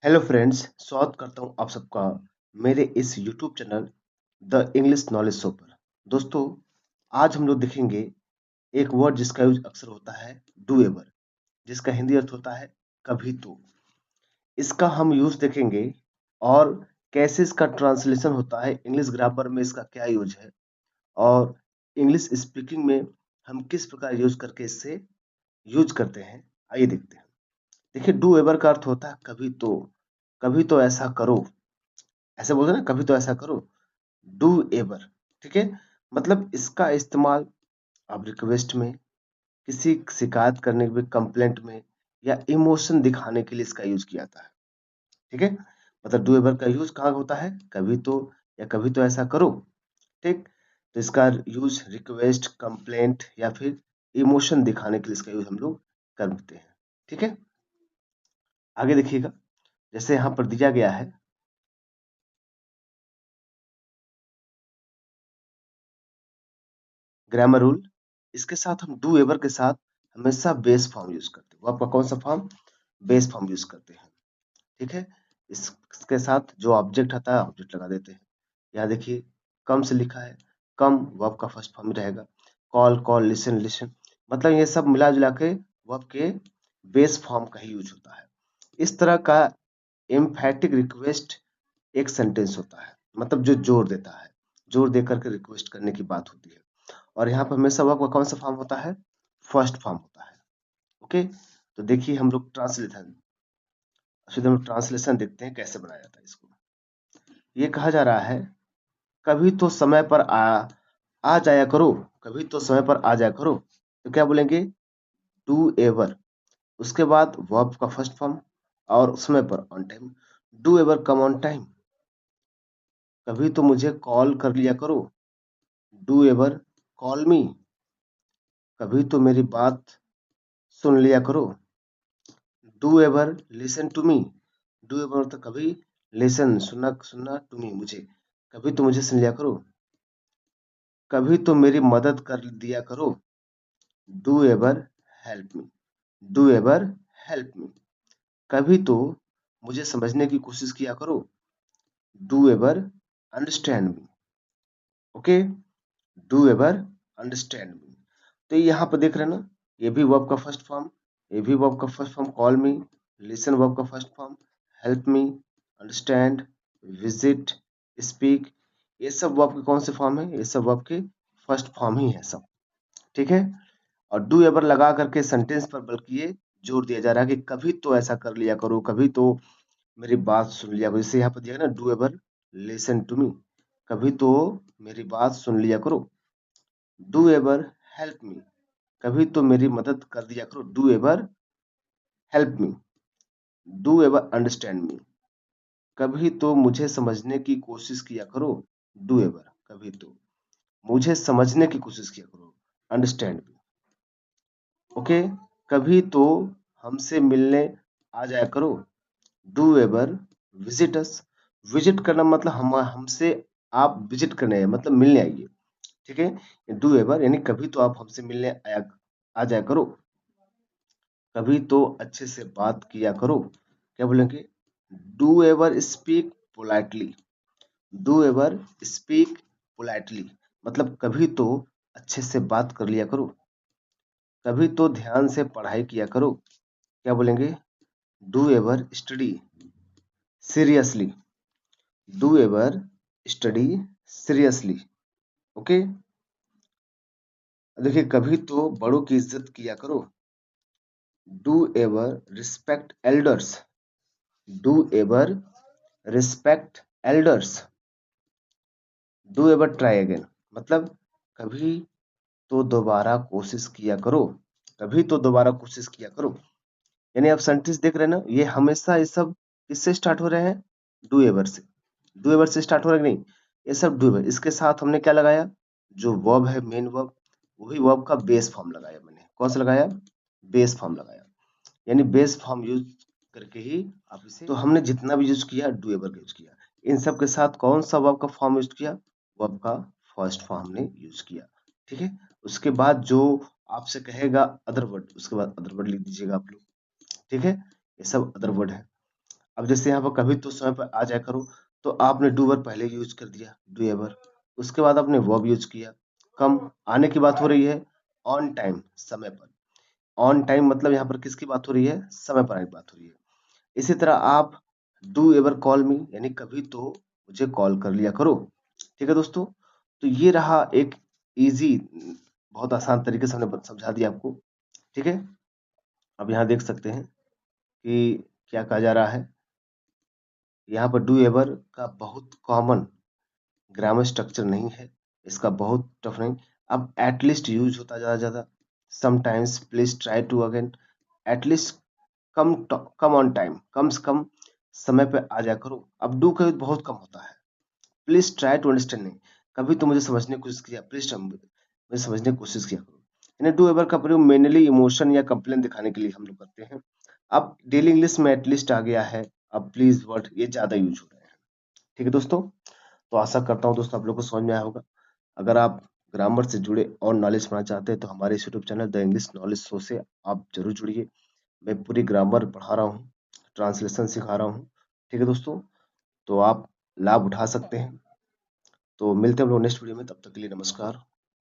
Hello friends, स्वागत करता हूं आप सबका मेरे इस YouTube channel the English knowledge show पर। दोस्तों, आज हम लोग देखेंगे एक वर्ड जिसका यूज अक्सर होता है डू एवर, जिसका हिंदी अर्थ होता है कभी तो। इसका हम यूज देखेंगे और कैसे इसका ट्रांसलेशन होता है, इंग्लिश ग्रामर में इसका क्या यूज है और इंग्लिश स्पीकिंग में हम किस प्रकार यूज करके इससे यूज करते हैं। आइए देखते हैं। देखिए, डू एवर का अर्थ होता है कभी तो ऐसा करो। ऐसे बोलते हैं ना, कभी तो ऐसा करो, डू एवर। ठीक है, मतलब इसका इस्तेमाल आप रिक्वेस्ट में, किसी शिकायत करने में, कंप्लेंट में या इमोशन दिखाने के लिए इसका यूज किया जाता है। ठीक है, मतलब डू एवर का यूज कहाँ होता है, कभी तो या कभी तो ऐसा करो। ठीक, तो इसका यूज रिक्वेस्ट, कंप्लेंट या फिर इमोशन दिखाने के लिए इसका यूज हम लोग करते हैं। ठीक है, आगे देखिएगा, जैसे यहाँ पर दिया गया है ग्रामर रूल। इसके साथ हम डू एवर के साथ हमेशा बेस फॉर्म यूज करते हैं। वो आपका कौन सा फॉर्म, बेस फॉर्म यूज करते हैं। ठीक है, इसके साथ जो ऑब्जेक्ट आता है ऑब्जेक्ट लगा देते हैं। यहाँ देखिए, कम से लिखा है, कम वर्ब का फर्स्ट फॉर्म रहेगा। कॉल कॉल, लिसन लिसन, मतलब ये सब मिला जुला के वर्ब के बेस फॉर्म का ही यूज होता है। इस तरह का एम्फैटिक रिक्वेस्ट एक सेंटेंस होता है, मतलब जो जोर देता है, जोर दे करके रिक्वेस्ट करने की बात होती है। और यहाँ पर हमेशा वर्ब का कौन सा फॉर्म होता है, फर्स्ट फॉर्म होता है। ओके, तो देखिए हम लोग ट्रांसलेशन देखते हैं कैसे बनाया जाता है इसको। ये कहा जा रहा है, कभी तो समय पर आ जाया करो, कभी तो समय पर आ जाया करो। तो क्या बोलेंगे, डू एवर, उसके बाद वर्ब का फर्स्ट फॉर्म और समय पर, on time. Do ever come on time, कभी तो मुझे कॉल कर लिया करो, डू एवर कॉल मी, कभी तो मेरी बात सुन लिया करो, do ever listen to me. Do ever मतलब कभी, लिसन सुनना सुनना, टू मी मुझे, कभी तो मुझे सुन लिया करो, कभी तो मेरी मदद कर दिया करो, do ever help me, do ever help me, कभी तो मुझे समझने की कोशिश किया करो, do ever understand me. Okay, do ever understand me. तो यहाँ पर देख रहे हैं ना, ये भी वर्ब का फर्स्ट फॉर्म, ये भी वर्ब का first form, call me, listen verb का first form, help me, understand, visit, speak, ये सब वर्ब के कौन से फॉर्म है, ये सब वर्ब के फर्स्ट फॉर्म ही है सब। ठीक है, और डू एवर लगा करके सेंटेंस पर बल्कि ये जोर दिया जा रहा है कि कभी तो ऐसा कर लिया करो, कभी तो मेरी बात सुन लिया करो। जैसे यहाँ पर दिया है ना, do ever listen to me, कभी तो मेरी बात सुन लिया करो, डू एवर हेल्प मी, कभी तो मेरी मदद कर दिया करो, do ever help me, do ever understand me, कभी तो मुझे समझने की कोशिश किया करो, डू एवर कभी तो मुझे समझने की कोशिश किया करो, अंडरस्टैंड मी। ओके, कभी तो हमसे मिलने आ जाया करो, do ever visit us. Visit करना मतलब हम हमसे आप विजिट करने आए, मतलब मिलने आइए। ठीक है, डू एवर यानी कभी तो आप हमसे मिलने आ जाया करो, कभी तो अच्छे से बात किया करो। क्या बोलेंगे, do ever speak politely, do ever speak politely, मतलब कभी तो अच्छे से बात कर लिया करो, कभी तो ध्यान से पढ़ाई किया करो। क्या बोलेंगे, do ever study seriously, do ever study seriously. Okay, देखिए, कभी तो बड़ों की इज्जत किया करो, do ever respect elders, do ever respect elders, do ever try again, मतलब कभी तो दोबारा कोशिश किया करो, कभी तो दोबारा कोशिश किया करो। यानी आप सेंटेंस देख रहे हैं ना, ये हमेशा ये सब किससे स्टार्ट हो रहे हैं, डू एवर से। डू एवर से स्टार्ट हो रहे हैं कि नहीं, ये सब डू एवर। इसके साथ हमने क्या लगाया, जो वर्ब है मेन वर्ब, वही वर्ब का बेस फॉर्म लगाया। मैंने कौन सा लगाया, बेस फॉर्म लगाया। यानी बेस फॉर्म यूज करके ही आप इसे, तो हमने जितना भी यूज किया डू एवर का यूज किया। इन सब के साथ कौन सा वर्ब का फॉर्म यूज किया, वर्ब का फर्स्ट फॉर्म हमने यूज किया। ठीक है, उसके बाद जो आपसे कहेगा अदर वर्ड, उसके बाद अदर वर्ड लिख दीजिएगा आप लोग। ठीक है, ये सब अदर वर्ड है। अब जैसे यहाँ पर कभी तो समय पर आ जाया करो, तो आपने डू वर्ब पहले यूज कर दिया, डू एवर। उसके बाद आपने वर्ब यूज किया। कम, आने की बात हो रही है, ऑन टाइम, समय पर। ऑन टाइम मतलब यहाँ पर किसकी बात हो रही है, समय पर आने की बात हो रही है। इसी तरह आप डू एवर कॉल मी, यानी कभी तो मुझे कॉल कर लिया करो। ठीक है दोस्तों, तो ये रहा एक इजी, बहुत आसान तरीके से हमने समझा दिया आपको। ठीक है, अब यहाँ देख सकते हैं कि क्या कहा जा रहा है। यहाँ पर डू एवर का बहुत कॉमन ग्रामर स्ट्रक्चर नहीं है, इसका बहुत टफ नहीं। अब एटलीस्ट यूज होता ज्यादा, sometimes, please try to again, at least, come come on time, कम से कम समय पे आ जाया करो। अब डू का यूज बहुत कम होता है। प्लीज ट्राई टू अंडरस्टैंड नहीं, कभी तो मुझे समझने की कोशिश किया, प्लीज मुझे समझने की कोशिश किया करो। यानी डू एवर का प्रयोग मेनली इमोशन या कंप्लेन दिखाने के लिए हम लोग करते हैं। अब डेली इंग्लिश में एटलीस्ट आ गया है, अब प्लीज वर्ड ये ज्यादा यूज हो रहे हैं। ठीक है दोस्तों, तो आशा करता हूँ दोस्तों आप लोग को समझ में आया होगा। अगर आप ग्रामर से जुड़े और नॉलेज पाना चाहते हैं तो हमारे इस YouTube channel the English knowledge show से आप जरूर जुड़िए। मैं पूरी ग्रामर पढ़ा रहा हूँ, ट्रांसलेशन सिखा रहा हूँ। ठीक है दोस्तों, तो आप लाभ उठा सकते हैं। तो मिलते हैं हम लोग नेक्स्ट वीडियो में, तब तक के लिए नमस्कार।